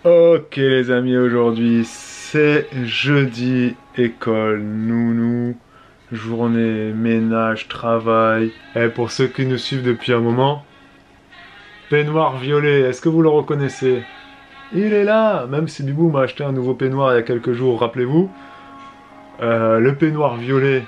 Ok les amis, aujourd'hui c'est jeudi, école, nounou, journée, ménage, travail. Et pour ceux qui nous suivent depuis un moment, peignoir violet, est-ce que vous le reconnaissez? Il est là, même si Bibou m'a acheté un nouveau peignoir il y a quelques jours, rappelez-vous. Le peignoir violet,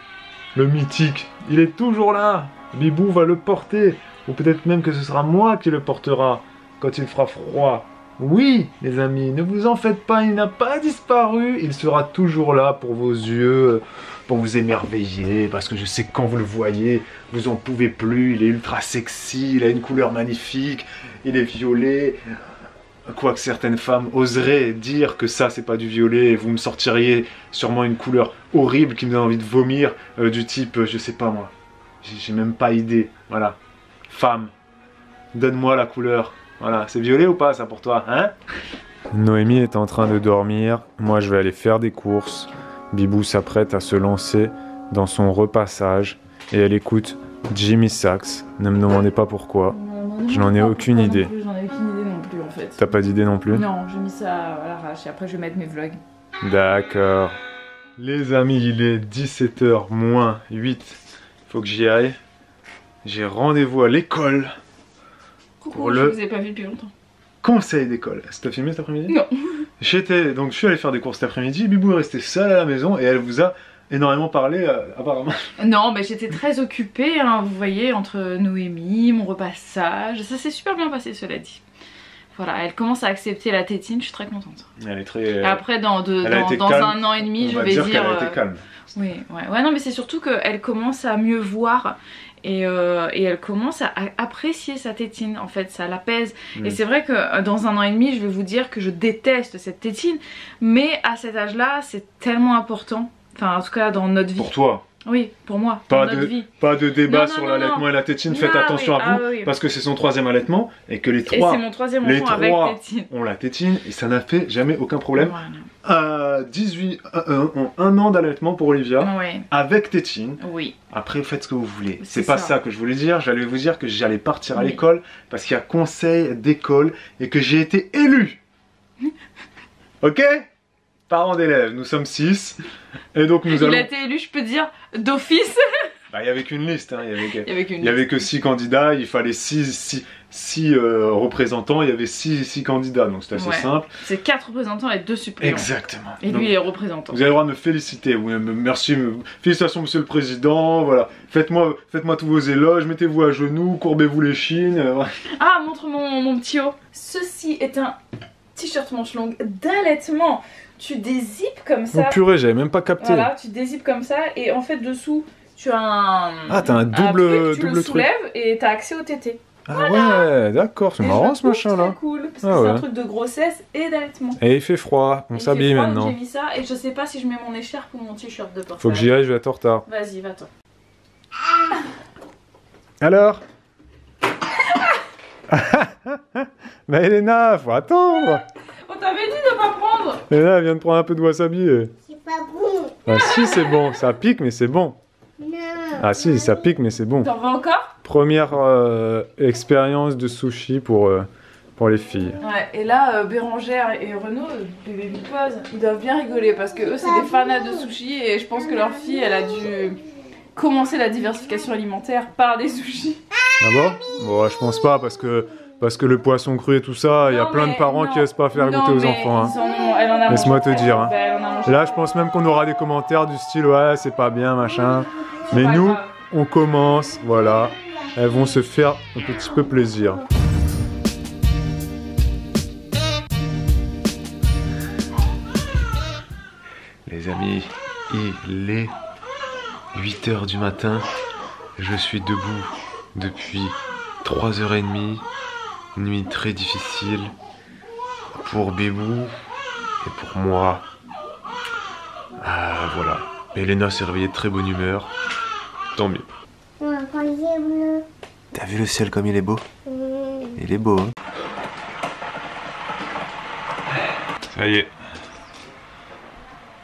le mythique, il est toujours là. Bibou va le porter, ou peut-être même que ce sera moi qui le portera quand il fera froid. Oui, les amis, ne vous en faites pas, il n'a pas disparu. Il sera toujours là pour vos yeux, pour vous émerveiller, parce que je sais que quand vous le voyez, vous en pouvez plus. Il est ultra sexy, il a une couleur magnifique, il est violet. Quoique certaines femmes oseraient dire que ça, c'est pas du violet, et vous me sortiriez sûrement une couleur horrible qui me donne envie de vomir, du type, je sais pas moi, j'ai même pas idée. Voilà, femme, donne-moi la couleur. Voilà, c'est violet ou pas ça pour toi, hein? Noémie est en train de dormir, moi je vais aller faire des courses. Bibou s'apprête à se lancer dans son repassage et elle écoute Jimmy Sax. Ne me demandez pas pourquoi, je n'en ai aucune idée. J'en ai aucune idée non plus en fait. T'as pas d'idée non plus? Non, j'ai mis ça à l'arrache et après je vais mettre mes vlogs. D'accord. Les amis, il est 17h moins 8. Faut que j'y aille. J'ai rendez-vous à l'école. Coucou, je vous ai pas vu depuis longtemps. Conseil d'école. Est-ce que t'as filmé cet après-midi? Non. Donc je suis allé faire des courses cet après-midi. Bibou est restée seule à la maison et elle vous a énormément parlé apparemment. Non, mais j'étais très occupée, hein, vous voyez, entre Noémie, mon repassage. Ça s'est super bien passé, cela dit. Voilà, elle commence à accepter la tétine, je suis très contente. Elle est très... Et après, dans un an et demi, je vais dire... qu'elle a été calme. Oui, ouais, non, mais c'est surtout qu'elle commence à mieux voir. Et elle commence à apprécier sa tétine, en fait, ça l'apaise. Et c'est vrai que dans un an et demi, je vais vous dire que je déteste cette tétine, mais à cet âge-là, c'est tellement important. Enfin, en tout cas, dans notre vie. Pour toi? Oui, pour moi, pas dans notre vie. Pas de débat sur l'allaitement et la tétine, faites attention à vous, parce que c'est son 3e allaitement, et que les trois, et c'est mon 3e enfant avec tétine. ont la tétine, et ça n'a fait jamais aucun problème. Voilà. 1 an d'allaitement pour Olivia, Oui. avec tétine. Oui. Après, vous faites ce que vous voulez. C'est pas ça que je voulais dire. J'allais vous dire que j'allais partir à l'école, parce qu'il y a conseil d'école, et que j'ai été élu. Ok? Parents d'élèves, nous sommes 6. Et donc nous allons... Il a été élu, je peux dire, d'office. Bah, il n'y avait qu'une liste, hein. Il Il y avait que 6 candidats, il fallait 6 représentants, il y avait 6 candidats, donc c'est assez simple. C'est 4 représentants et 2 suppléants. Exactement. Et lui, il est représentant. Vous avez le droit de me féliciter, merci, félicitations monsieur le président, voilà. Faites-moi tous vos éloges, mettez-vous à genoux, courbez-vous les chines. Ah, montre mon petit haut. Ceci est un t-shirt manche longue d'allaitement. Tu dézippes comme ça. Oh purée, j'avais même pas capté. Voilà, tu dézippes comme ça et en fait dessous, tu as un... Ah, t'as un double tu le soulèves et t'as accès au tété. Ah voilà. Ouais, d'accord, c'est marrant ce machin là. C'est cool, parce que c'est un truc de grossesse et d'allaitement. Et il fait froid, on s'habille maintenant. J'ai mis ça et je sais pas si je mets mon écharpe ou mon t-shirt de portage. Faut que j'y aille, je vais être en retard. Vas-y, va-t'en. Alors? Mais Elena, faut attendre. On t'avait dit de pas prendre. Elena, elle vient de prendre un peu de wasabi. C'est pas bon. Ah si, c'est bon, ça pique mais c'est bon. Non. Ah si, ça pique mais c'est bon. T'en veux encore? Première expérience de sushi pour les filles. Ouais, et là, Bérangère et Renaud, les baby pose, ils doivent bien rigoler parce que eux, c'est des fanats de sushi et je pense que leur fille, elle a dû commencer la diversification alimentaire par des sushis. Ah bon? Bon, je pense pas parce que le poisson cru et tout ça, il y a plein de parents qui osent pas faire goûter aux enfants. Hein. Laisse-moi te dire. Hein. Là, je pense même qu'on aura des commentaires du style ouais, c'est pas bien, machin. Mais nous, on commence, voilà. Elles vont se faire un petit peu plaisir. Les amis, il est 8h du matin. Je suis debout depuis 3h30. Nuit très difficile pour Bébou et pour moi. Voilà. Elena s'est réveillée de très bonne humeur. Tant mieux. T'as vu le ciel comme il est beau? Il est beau, hein? Ça y est.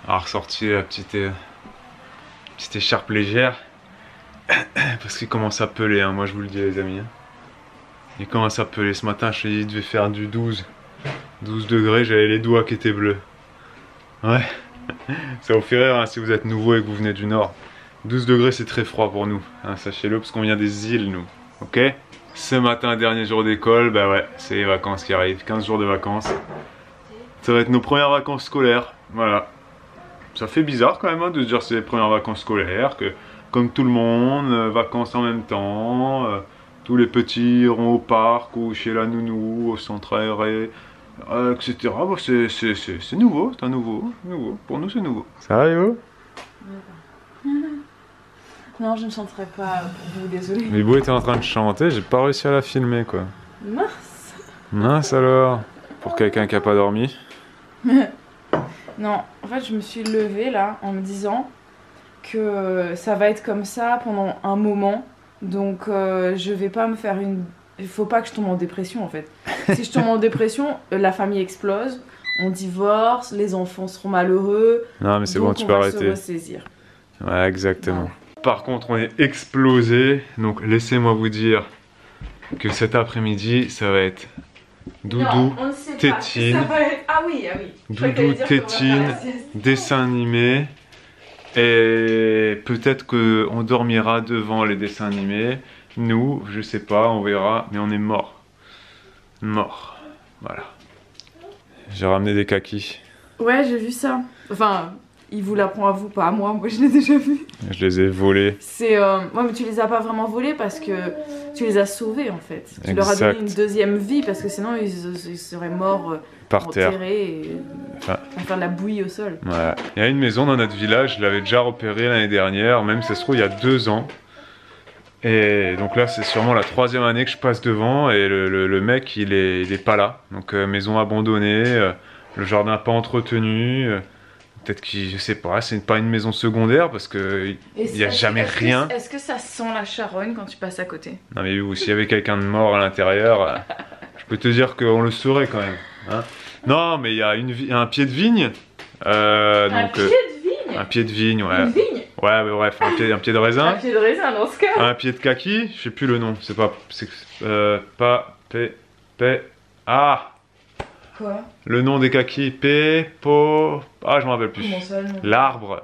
On a ressorti la petite écharpe légère. Parce qu'il commence à peler, hein, moi je vous le dis les amis. Il commence à peler. Ce matin, je te dis, il devait faire du 12. 12 degrés, j'avais les doigts qui étaient bleus. Ouais, ça vous fait rire hein, si vous êtes nouveau et que vous venez du nord. 12 degrés c'est très froid pour nous, hein, sachez-le, parce qu'on vient des îles nous, ok? Ce matin, dernier jour d'école, bah ouais, c'est les vacances qui arrivent, 15 jours de vacances. Ça va être nos premières vacances scolaires, voilà. Ça fait bizarre quand même hein, de se dire c'est les premières vacances scolaires, que comme tout le monde, vacances en même temps, tous les petits iront au parc ou chez la nounou, au centre aéré, etc. Bon, c'est nouveau, c'est un nouveau. Pour nous c'est nouveau. Ça va Ivo? Non, je ne chanterai pas pour vous, désolé. Mais Ivo était en train de chanter, j'ai pas réussi à la filmer quoi. Mince. Mince alors, pour quelqu'un qui a pas dormi. Non, en fait je me suis levée là en me disant que ça va être comme ça pendant un moment. Donc je vais pas me faire une... Il faut pas que je tombe en dépression en fait. Si je tombe en dépression, la famille explose, on divorce, les enfants seront malheureux. Non mais c'est bon, tu peux arrêter. Se ressaisir. Ouais, exactement. Ouais. Par contre, on est explosé, donc laissez-moi vous dire que cet après-midi, ça va être doudou, tétine, ah oui, ah oui. doudou, tétine, dessin animé, et peut-être qu'on dormira devant les dessins animés. Nous, je sais pas, on verra, mais on est mort. Mort, voilà. J'ai ramené des kakis. Ouais, j'ai vu ça. Enfin... Il vous l'apprend à vous, pas à moi. Moi, je l'ai déjà vu. Je les ai volés. C'est... Ouais, mais tu les as pas vraiment volés parce que tu les as sauvés, en fait. Tu leur as donné une deuxième vie parce que sinon, ils seraient morts par terre. Et enfin, faire de la bouillie au sol. Ouais. Il y a une maison dans notre village, je l'avais déjà repérée l'année dernière, même si ça se trouve, il y a 2 ans. Et donc là, c'est sûrement la 3e année que je passe devant et le mec, il est pas là. Donc, maison abandonnée, le jardin pas entretenu... Peut-être qu'il, je sais pas, c'est pas une maison secondaire parce que il y a jamais rien. Est-ce que ça sent la charogne quand tu passes à côté? Non mais s'il y avait quelqu'un de mort à l'intérieur, je peux te dire qu'on le saurait quand même. Hein, non mais il y a un pied de vigne. Un pied de vigne? Un pied de vigne, ouais. Une vigne? Ouais, mais bref, un pied de raisin. Un pied de raisin dans ce cas. Un pied de kaki, je sais plus le nom. C'est pas, ah. Quoi? Le nom des kakis, ah je m'en rappelle plus. Comment ça, le nom? L'arbre.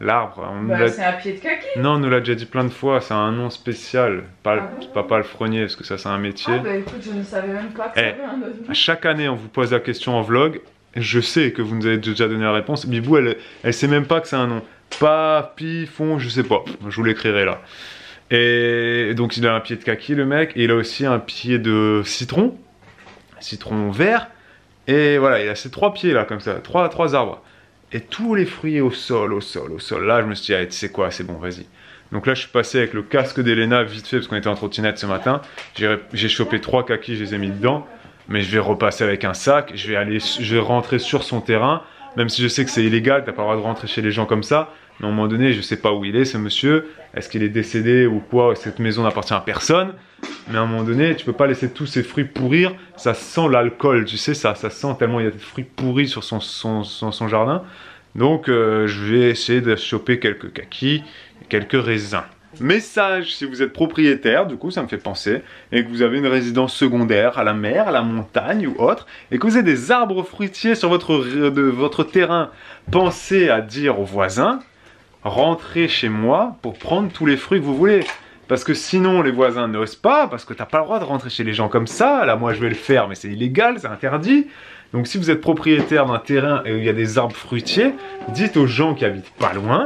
L'arbre. Bah, c'est un pied de kaki. Non, on nous l'a déjà dit plein de fois, c'est un nom spécial. C'est pas palefrenier, parce que ça c'est un métier. Ah bah écoute, je ne savais même pas que ça avait un autre nom. Chaque année, on vous pose la question en vlog. Je sais que vous nous avez déjà donné la réponse. Bibou, elle sait même pas que c'est un nom. Papifon, je sais pas. Je vous l'écrirai là. Et donc il a un pied de kaki le mec, et il a aussi un pied de citron. Citron vert. Et voilà, il a ces 3 pieds là, comme ça, 3 arbres. Et tous les fruits au sol. Là, je me suis dit, allez, tu sais quoi, c'est bon, vas-y. Donc là, je suis passé avec le casque d'Elena vite fait, parce qu'on était en trottinette ce matin. J'ai chopé 3 kakis, je les ai mis dedans. Mais je vais repasser avec un sac, je vais rentrer sur son terrain. Même si je sais que c'est illégal, t'as pas le droit de rentrer chez les gens comme ça. Mais à un moment donné, je sais pas où il est, ce monsieur. Est-ce qu'il est décédé ou quoi? Cette maison n'appartient à personne. Mais à un moment donné, tu peux pas laisser tous ces fruits pourrir. Ça sent l'alcool, tu sais, ça sent tellement il y a des fruits pourris sur son jardin. Donc, je vais essayer de choper quelques kakis, quelques raisins. Message, si vous êtes propriétaire, du coup ça me fait penser, et que vous avez une résidence secondaire à la mer, à la montagne ou autre, et que vous avez des arbres fruitiers sur votre terrain, pensez à dire aux voisins, rentrez chez moi pour prendre tous les fruits que vous voulez. Parce que sinon les voisins n'osent pas, parce que t'as pas le droit de rentrer chez les gens comme ça, là moi je vais le faire mais c'est illégal, c'est interdit. Donc si vous êtes propriétaire d'un terrain et où il y a des arbres fruitiers, dites aux gens qui habitent pas loin,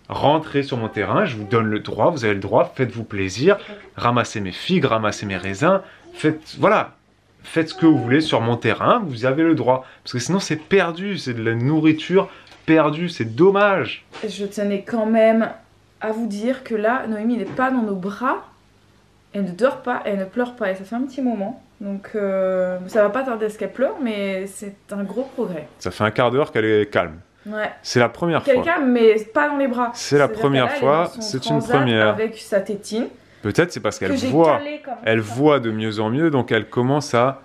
rentrez sur mon terrain, je vous donne le droit, vous avez le droit, faites-vous plaisir, ramassez mes figues, ramassez mes raisins, faites ce que vous voulez sur mon terrain, vous avez le droit. Parce que sinon c'est perdu, c'est de la nourriture perdue, c'est dommage. Je tenais quand même à vous dire que là, Noémie n'est pas dans nos bras, elle ne dort pas, elle ne pleure pas, et ça fait un petit moment. Donc ça va pas tarder à ce qu'elle pleure, mais c'est un gros progrès. Ça fait un quart d'heure qu'elle est calme. Ouais. C'est la première fois. Quelqu'un, mais pas dans les bras. C'est la première fois, c'est une première. Avec sa tétine. Peut-être c'est parce qu'elle voit de mieux en mieux, donc elle commence à...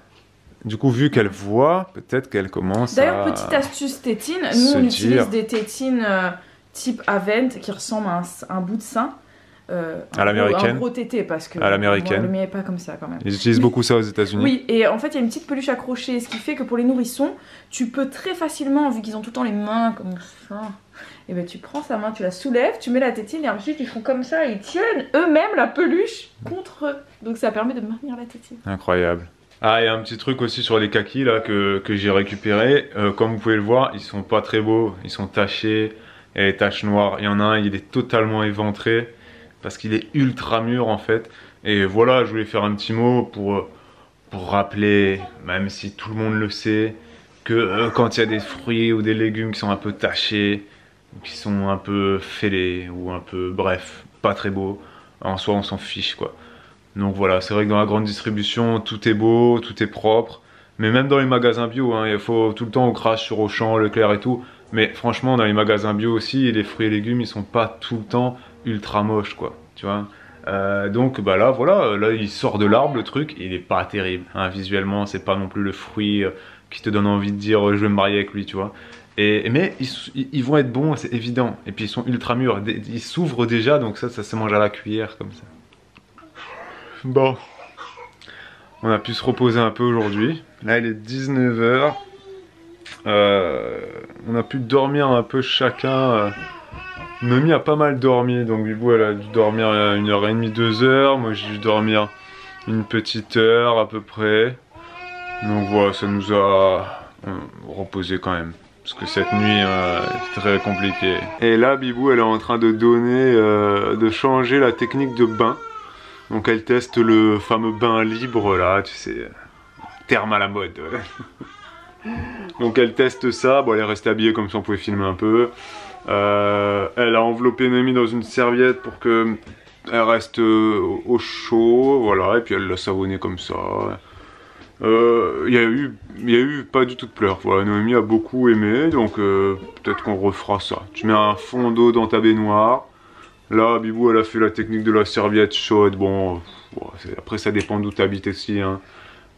Du coup, vu qu'elle voit, peut-être qu'elle commence à... D'ailleurs, petite astuce tétine, nous on utilise des tétines type Avent qui ressemblent à un bout de sein. à l'américaine. Un gros tété parce que à l'américaine. le mien est pas comme ça quand même. Ils utilisent beaucoup ça aux États-Unis. Oui, et en fait il y a une petite peluche accrochée, ce qui fait que pour les nourrissons, tu peux très facilement, vu qu'ils ont tout le temps les mains comme ça, et ben tu prends sa main, tu la soulèves, tu mets la tétine et ensuite ils font comme ça, ils tiennent eux-mêmes la peluche contre eux. Donc ça permet de maintenir la tétine. Incroyable. Ah, il y a un petit truc aussi sur les kakis là que j'ai récupéré. Comme vous pouvez le voir, ils sont pas très beaux, ils sont tachés, il y a des taches noires. Il y en a un, il est totalement éventré parce qu'il est ultra mûr en fait. Et voilà, je voulais faire un petit mot pour rappeler, même si tout le monde le sait, que quand il y a des fruits ou des légumes qui sont un peu tachés, qui sont un peu fêlés ou un peu, bref, pas très beaux, en soi on s'en fiche quoi. Donc voilà, c'est vrai que dans la grande distribution, tout est beau, tout est propre. Mais même dans les magasins bio, hein, il faut tout le temps on crache sur Auchan, Leclerc et tout. Mais franchement, dans les magasins bio aussi, les fruits et légumes, ils sont pas tout le temps ultra moches, quoi. Tu vois. Donc bah là, voilà, là il sort de l'arbre le truc, il est pas terrible. Hein, visuellement, c'est pas non plus le fruit qui te donne envie de dire je vais me marier avec lui, tu vois. Mais ils vont être bons, c'est évident. Et puis ils sont ultra mûrs, ils s'ouvrent déjà, donc ça se mange à la cuillère comme ça. Bon, on a pu se reposer un peu aujourd'hui. Là, il est 19 h. On a pu dormir un peu chacun. Noémie a pas mal dormi, donc Bibou elle a dû dormir 1h30, 2 heures. Moi j'ai dû dormir une petite heure à peu près. Donc voilà, ça nous a reposé quand même. Parce que cette nuit est très compliquée. Et là, Bibou elle est en train de donner, de changer la technique de bain. Donc elle teste le fameux bain libre là, tu sais, terme à la mode. Donc elle teste ça, bon elle est restée habillée comme ça on pouvait filmer un peu. Elle a enveloppé Noémie dans une serviette pour que elle reste au chaud, voilà, et puis elle l'a savonné comme ça. Il y a eu pas du tout de pleurs, voilà, Noémie a beaucoup aimé, donc peut-être qu'on refera ça. Tu mets un fond d'eau dans ta baignoire. Là, Bibou, elle a fait la technique de la serviette chaude. Bon, après, ça dépend d'où tu habites aussi. Hein.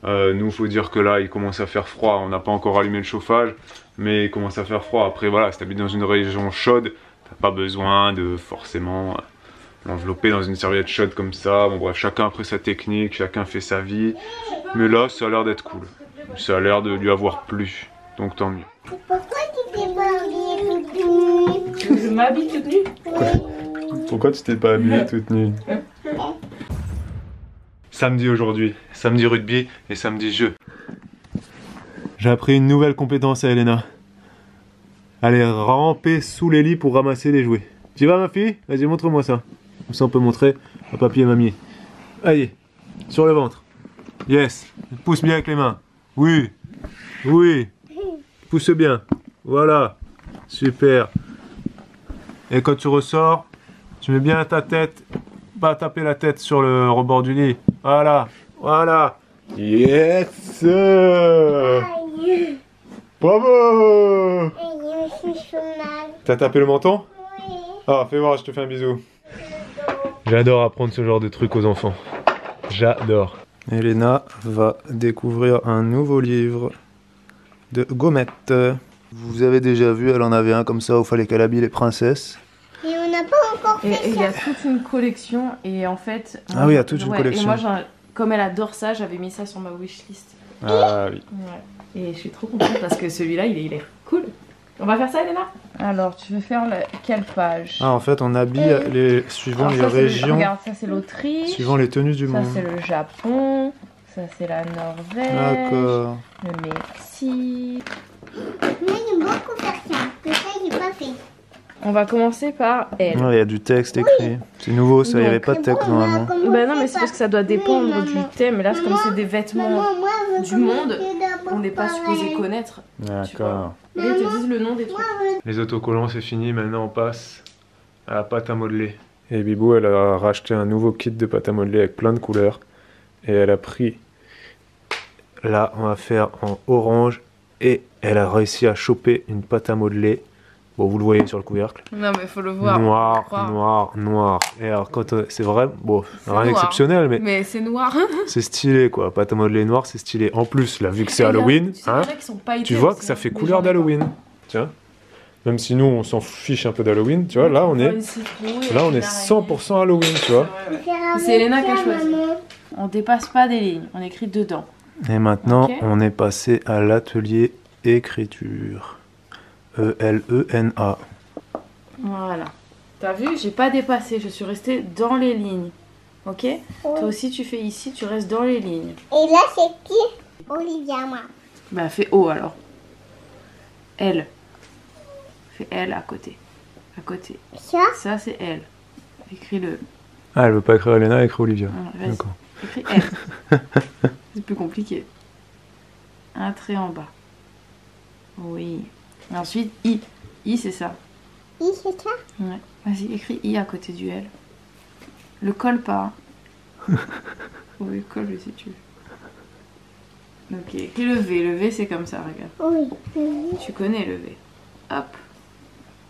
Nous, faut dire que là, il commence à faire froid. On n'a pas encore allumé le chauffage, mais il commence à faire froid. Après, voilà, si tu habites dans une région chaude, t'as pas besoin de forcément l'envelopper dans une serviette chaude comme ça. Bon, bref, chacun après sa technique, chacun fait sa vie. Mais là, ça a l'air d'être cool. Ça a l'air de lui avoir plu. Donc, tant mieux. Pourquoi tu t'es pas habillée toute nue? Je m'habille toute nue. Pourquoi tu t'es pas habillée toute nue? Samedi aujourd'hui, samedi rugby et samedi jeu. J'ai appris une nouvelle compétence à Elena. Aller ramper sous les lits pour ramasser les jouets. Tu vas ma fille? Vas-y, montre-moi ça. Comme ça on peut montrer à papy et mamie. Allez, sur le ventre. Yes, pousse bien avec les mains. Oui, oui. Pousse bien. Voilà, super. Et quand tu ressors, tu mets bien ta tête, pas taper la tête sur le rebord du lit. Voilà, voilà. Yes! Bravo! T'as tapé le menton? Oui. Ah, fais voir, je te fais un bisou. J'adore apprendre ce genre de trucs aux enfants. J'adore. Elena va découvrir un nouveau livre de gommettes. Vous avez déjà vu, elle en avait un comme ça où il fallait qu'elle habille les princesses. Et on n'a pas encore fait Et il y ça. a toute une collection et en fait... Ah oui, il y a toute une collection. Et moi, comme elle adore ça, j'avais mis ça sur ma wishlist. Ah oui. Ouais. Et je suis trop contente parce que celui-là, il est cool. On va faire ça, Elena? Alors, tu veux faire quelle page? Ah, en fait, on habille suivant les régions, Regarde, ça c'est l'Autriche. suivant les tenues du Ça monde. c'est le Japon. Ça c'est la Norvège. D'accord. Le Mexique. Moi j'aime beaucoup faire ça. Que ça j'ai pas fait. On va commencer par elle. Ouais, il y a du texte écrit. C'est nouveau, ça, il n'y avait pas de texte normalement. Bah non, mais c'est parce que ça doit dépendre du thème. Là, comme c'est des vêtements du monde, on n'est pas supposé connaître. D'accord. Et ils te disent le nom des trucs. Les autocollants, c'est fini. Maintenant, on passe à la pâte à modeler. Et Bibou, elle a racheté un nouveau kit de pâte à modeler avec plein de couleurs. Et elle a pris... Là, on va faire en orange. Et elle a réussi à choper une pâte à modeler. Bon, vous le voyez sur le couvercle. Non, mais faut le voir. Noir, noir, noir. Et alors, quand c'est vrai, bon, rien d'exceptionnel, mais c'est noir. c'est stylé quoi. Pâte à modeler noir, c'est stylé. En plus, là, vu que c'est Halloween, hein, tu vois que ça fait couleur d'Halloween. Tiens. Même si nous, on s'en fiche un peu d'Halloween, tu vois. Là, on est 100% Halloween, tu vois. C'est Elena qui a choisi. On dépasse pas des lignes, on écrit dedans. Et maintenant, Ok. on est passé à l'atelier écriture. E-L-E-N-A. Voilà. T'as vu, j'ai pas dépassé, je suis restée dans les lignes. Ok? Toi aussi, tu fais ici, tu restes dans les lignes. Et là, c'est qui? Olivia, moi. Bah, fais O alors. L. Fais L à côté. À côté. Ça? Ça, c'est L. Écris-le. Ah, elle veut pas écrire Elena, elle écrit Olivia. Vas-y. D'accord. Écris L. C'est plus compliqué. Un trait en bas. Oui. Et ensuite, I. I, c'est ça. Oui, c'est ça? Ouais. Vas-y, écris I à côté du L. Le colle pas. Oui, colle si tu veux. Ok, écris le V. Le V, c'est comme ça, regarde. Oui. Tu connais le V. Hop.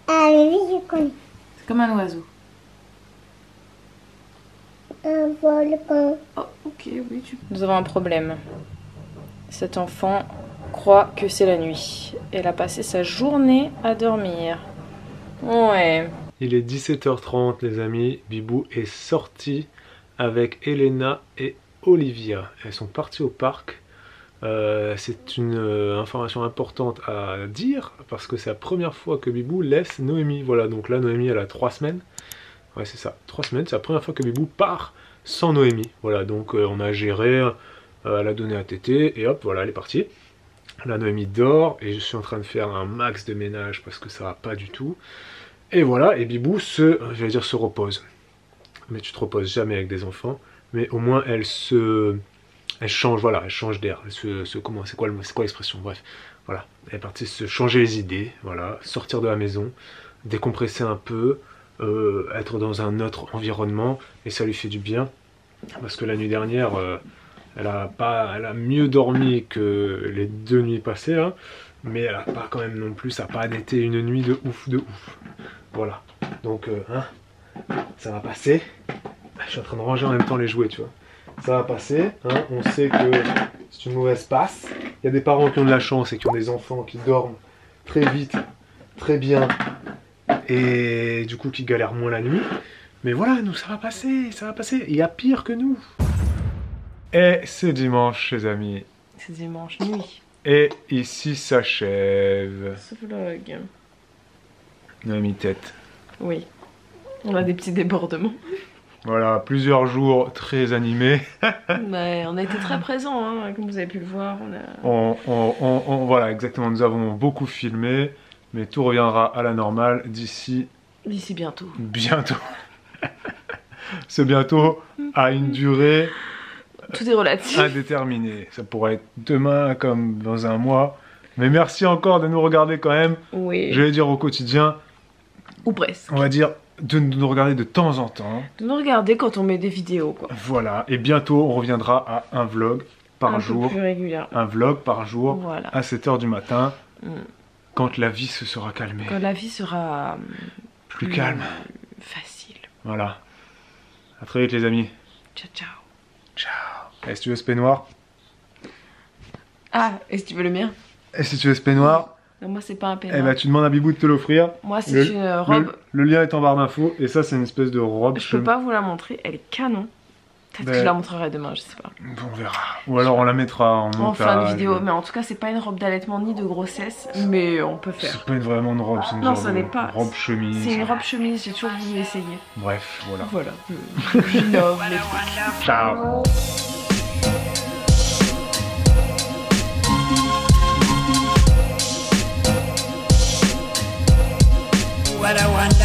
Ah, oui, je connais. C'est comme un oiseau. Un volcan. Oh, ok, oui, tu... Nous avons un problème. Cet enfant croit que c'est la nuit. Elle a passé sa journée à dormir. Ouais. Il est 17h30, les amis. Bibou est sorti avec Elena et Olivia. Elles sont parties au parc. C'est une information importante à dire parce que c'est la première fois que Bibou laisse Noémie. Voilà, donc là, Noémie, elle a 3 semaines. Ouais, c'est ça, 3 semaines. C'est la première fois que Bibou part sans Noémie. Voilà, donc on a géré, elle a donné à tété et hop, voilà, elle est partie. La Noémie dort et je suis en train de faire un max de ménage parce que ça va pas du tout. Et voilà, et Bibou se repose. Mais tu te reposes jamais avec des enfants. Mais au moins elle change, voilà, elle change d'air. Comment, c'est quoi l'expression? Bref, voilà, elle est partie se changer les idées, voilà, sortir de la maison, décompresser un peu, être dans un autre environnement et ça lui fait du bien. Parce que la nuit dernière, elle a mieux dormi que les 2 nuits passées, hein, mais elle a pas quand même non plus, ça n'a pas été une nuit de ouf. Voilà, donc ça va passer. Je suis en train de ranger en même temps les jouets, tu vois. Ça va passer, hein. On sait que c'est une mauvaise passe. Il y a des parents qui ont de la chance et qui ont des enfants qui dorment très vite, très bien, et du coup qui galèrent moins la nuit. Mais voilà, nous ça va passer, ça va passer. Il y a pire que nous. Et c'est dimanche, les amis. C'est dimanche nuit. Et ici s'achève Ce vlog. Noémie tête. Oui. On a des petits débordements. Voilà, plusieurs jours très animés. Mais on a été très présents, hein, comme vous avez pu le voir. Voilà, exactement, nous avons beaucoup filmé, mais tout reviendra à la normale d'ici bientôt. Bientôt. Ce bientôt a une durée Tout est relatif. indéterminée. Ça pourrait être demain comme dans un mois. Mais merci encore de nous regarder quand même. Oui. Je vais dire au quotidien. Ou presque. On va dire de nous regarder de temps en temps. De nous regarder quand on met des vidéos, quoi. Voilà. Et bientôt, on reviendra à un vlog par Un jour. peu plus régulièrement. Un vlog par jour Voilà. à 7h du matin. Quand la vie se sera calmée. Quand la vie sera Plus calme. facile. Voilà. À très vite les amis. Ciao, ciao. Ciao. Et si tu veux ce peignoir? Ah, et si tu veux le mien? Et si tu veux ce peignoir? Non, moi, c'est pas un Eh peignoir. ben tu demandes à Bibou de te l'offrir. Moi, c'est une robe. Le lien est en barre d'infos. Et ça, c'est une espèce de robe. Je peux pas vous la montrer, elle est canon. Peut-être que je la montrerai demain, je sais pas. On verra. Ou alors on la mettra en En fin de montage. vidéo, mais en tout cas, c'est pas une robe d'allaitement ni de grossesse, mais on peut faire. C'est pas vraiment une robe, c'est une Non, genre ça de n'est pas. robe chemise. C'est une robe chemise, j'ai toujours voulu essayer. Bref, voilà. Voilà. J'innove les trucs. Ciao. What I want